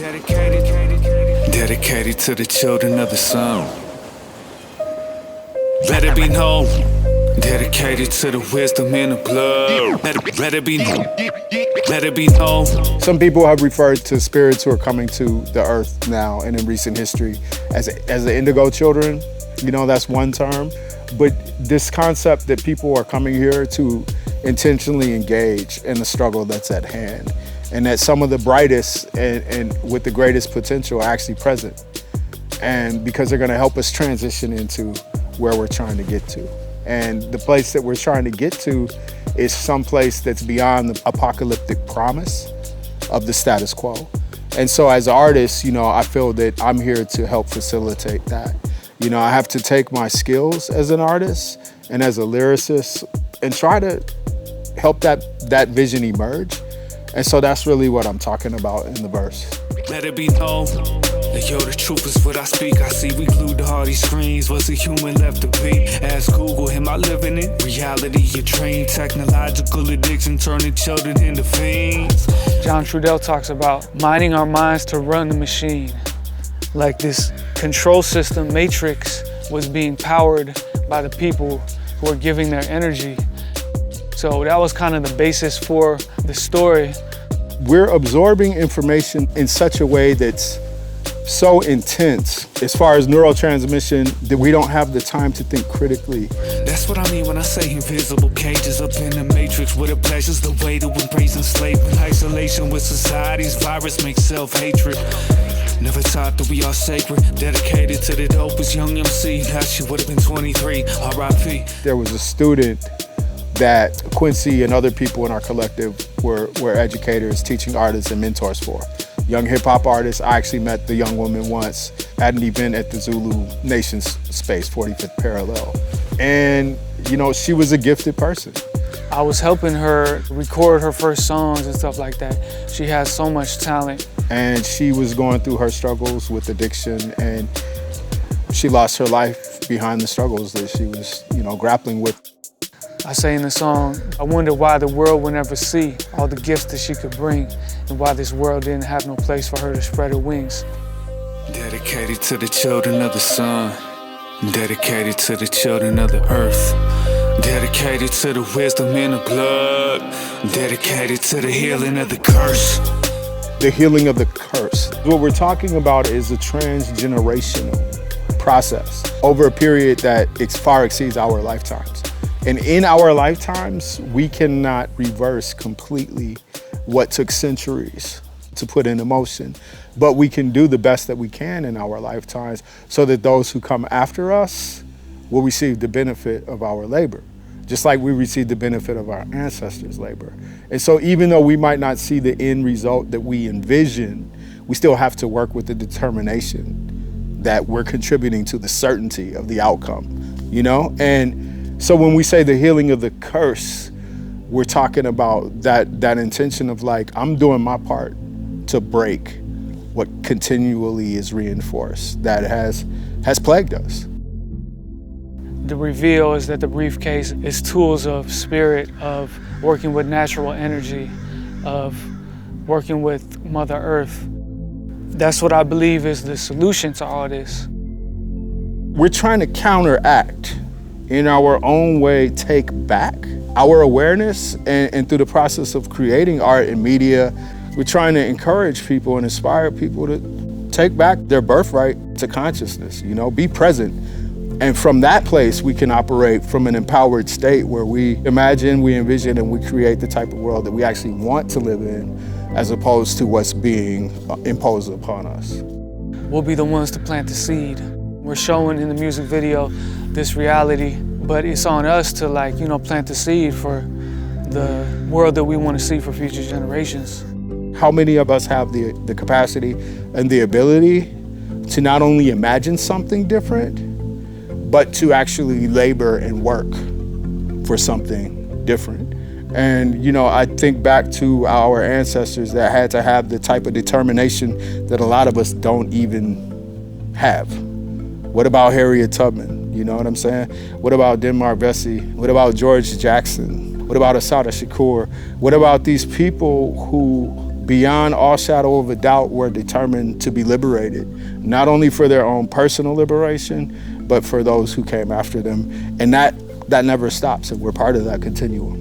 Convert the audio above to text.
Dedicated to the children of the sun. Let it be known. Dedicated to the wisdom in the blood. Let it be known. Let it be known. Some people have referred to spirits who are coming to the earth now and in recent history as the indigo children. You know, that's one term. But this concept that people are coming here to intentionally engage in the struggle that's at hand, and that some of the brightest and with the greatest potential are actually present. And because they're gonna help us transition into where we're trying to get to. And the place that we're trying to get to is some place that's beyond the apocalyptic promise of the status quo. And so as artists, you know, I feel that I'm here to help facilitate that. You know, I have to take my skills as an artist and as a lyricist and try to help that vision emerge. And so that's really what I'm talking about in the verse. Let it be known. Yo, the truth is what I speak. I see we glued to all these screens. What's a human left to be? Ask Google, am I living it? Reality, your dream. Technological addiction, turning children into fiends. John Trudell talks about mining our minds to run the machine. Like this control system matrix was being powered by the people who are giving their energy. So that was kind of the basis for the story. We're absorbing information in such a way that's so intense as far as neurotransmission that we don't have the time to think critically. That's what I mean when I say invisible cages up in the matrix, where the pleasure's the way to embrace enslavement. Isolation with society's virus makes self-hatred. Never taught that we are sacred. Dedicated to the dopest young MC. Now she would have been 23, R.I.P. There was a student that Quincy and other people in our collective were educators, teaching artists and mentors for. Young hip hop artists. I actually met the young woman once at an event at the Zulu Nation Space, 45th Parallel. And, you know, she was a gifted person. I was helping her record her first songs and stuff like that. She has so much talent. And she was going through her struggles with addiction, and she lost her life behind the struggles that she was, you know, grappling with. I say in the song, I wonder why the world would never see all the gifts that she could bring, and why this world didn't have no place for her to spread her wings. Dedicated to the children of the sun. Dedicated to the children of the earth. Dedicated to the wisdom in the blood. Dedicated to the healing of the curse. The healing of the curse. What we're talking about is a transgenerational process over a period that far exceeds our lifetimes. And in our lifetimes, we cannot reverse completely what took centuries to put into motion. But we can do the best that we can in our lifetimes so that those who come after us will receive the benefit of our labor, just like we received the benefit of our ancestors' labor. And so even though we might not see the end result that we envision, we still have to work with the determination that we're contributing to the certainty of the outcome, you know? And so when we say the healing of the curse, we're talking about that intention of like, I'm doing my part to break what continually is reinforced, that has plagued us. The reveal is that the briefcase is tools of spirit, of working with natural energy, of working with Mother Earth. That's what I believe is the solution to all this. We're trying to counteract, in our own way, take back our awareness, and through the process of creating art and media, we're trying to encourage people and inspire people to take back their birthright to consciousness, you know, be present. And from that place, we can operate from an empowered state where we imagine, we envision, and we create the type of world that we actually want to live in, as opposed to what's being imposed upon us. We'll be the ones to plant the seed. We're showing in the music video this reality, but it's on us to, like, you know, plant the seed for the world that we want to see for future generations. How many of us have the capacity and the ability to not only imagine something different, but to actually labor and work for something different? And, you know, I think back to our ancestors that had to have the type of determination that a lot of us don't even have. What about Harriet Tubman? You know what I'm saying? What about Denmark Vesey? What about George Jackson? What about Assata Shakur? What about these people who beyond all shadow of a doubt, were determined to be liberated, not only for their own personal liberation, but for those who came after them. And that never stops, and we're part of that continuum.